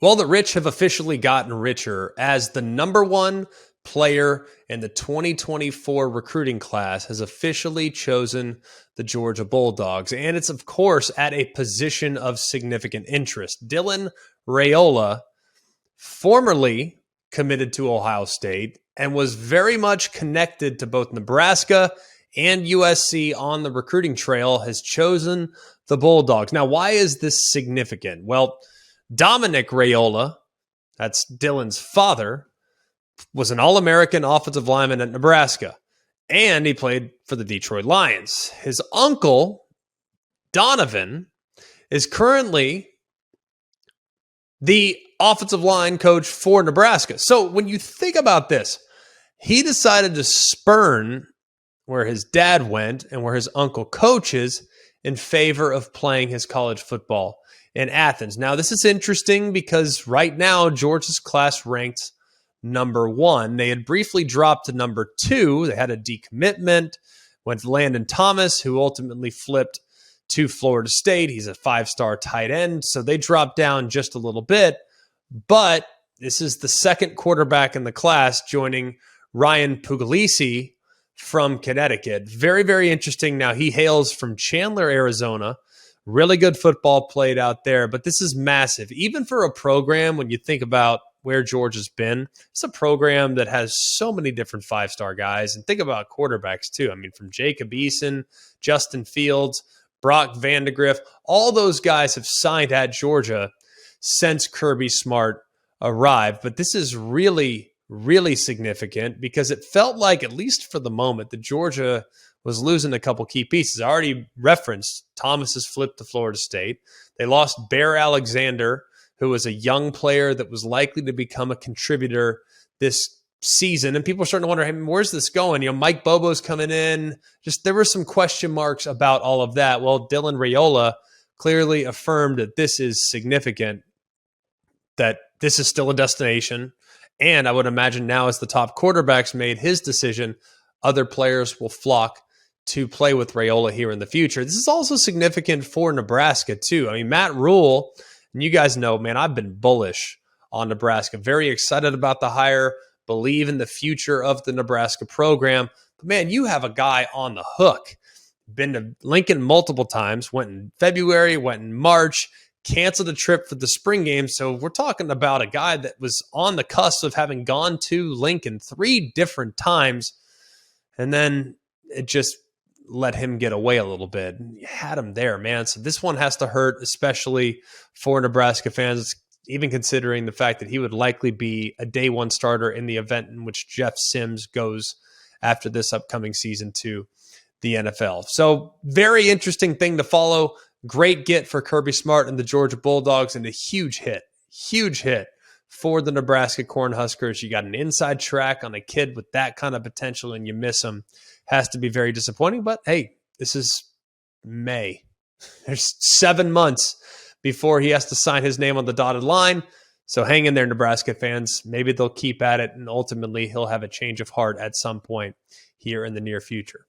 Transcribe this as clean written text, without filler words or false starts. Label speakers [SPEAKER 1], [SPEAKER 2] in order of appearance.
[SPEAKER 1] Well, the rich have officially gotten richer as the number one player in the 2024 recruiting class has officially chosen the Georgia Bulldogs. And it's, of course, at a position of significant interest. Dylan Raiola, formerly committed to Ohio State and was very much connected to both Nebraska and USC on the recruiting trail, has chosen the Bulldogs. Now, why is this significant? Well, Dominic Raiola, that's Dylan's father, was an All-American offensive lineman at Nebraska, and he played for the Detroit Lions. His uncle, Donovan, is currently the offensive line coach for Nebraska. So when you think about this, he decided to spurn where his dad went and where his uncle coaches in favor of playing his college football in Athens. Now, this is interesting because right now, Georgia's class ranked number one. They had briefly dropped to number two. They had a decommitment, went to Landon Thomas, who ultimately flipped to Florida State. He's a five-star tight end, so they dropped down just a little bit. But this is the second quarterback in the class, joining Ryan Puglisi from Connecticut. Very, very interesting. Now, he hails from Chandler, Arizona. Really good football played out there, but this is massive. Even for a program, when you think about where Georgia's been, it's a program that has so many different five-star guys. And think about quarterbacks, too. I mean, from Jacob Eason, Justin Fields, Brock Vandegrift, all those guys have signed at Georgia since Kirby Smart arrived. But this is really, really significant because it felt like, at least for the moment, that Georgia was losing a couple key pieces. I already referenced Thomas has flipped to Florida State. They lost Bear Alexander, who was a young player that was likely to become a contributor this season. And people are starting to wonder, hey, where's this going? You know, Mike Bobo's coming in. Just there were some question marks about all of that. Well, Dylan Raiola clearly affirmed that this is significant, that this is still a destination. And I would imagine now, as the top quarterback's made his decision, other players will flock to play with Raiola here in the future. This is also significant for Nebraska, too. I mean, Matt Rule, and you guys know, man, I've been bullish on Nebraska. Very excited about the hire, believe in the future of the Nebraska program. But, man, you have a guy on the hook. Been to Lincoln multiple times, went in February, went in March, canceled a trip for the spring game. So we're talking about a guy that was on the cusp of having gone to Lincoln 3 different times, and then it just let him get away a little bit. You had him there, man. So this one has to hurt, especially for Nebraska fans, even considering the fact that he would likely be a day one starter in the event in which Jeff Sims goes after this upcoming season to the NFL. So very interesting thing to follow. Great get for Kirby Smart and the Georgia Bulldogs, and a huge hit for the Nebraska Cornhuskers. You got an inside track on a kid with that kind of potential, and you miss him. Has to be very disappointing, but hey, this is May. There's 7 months before he has to sign his name on the dotted line. So hang in there, Nebraska fans. Maybe they'll keep at it, and ultimately he'll have a change of heart at some point here in the near future.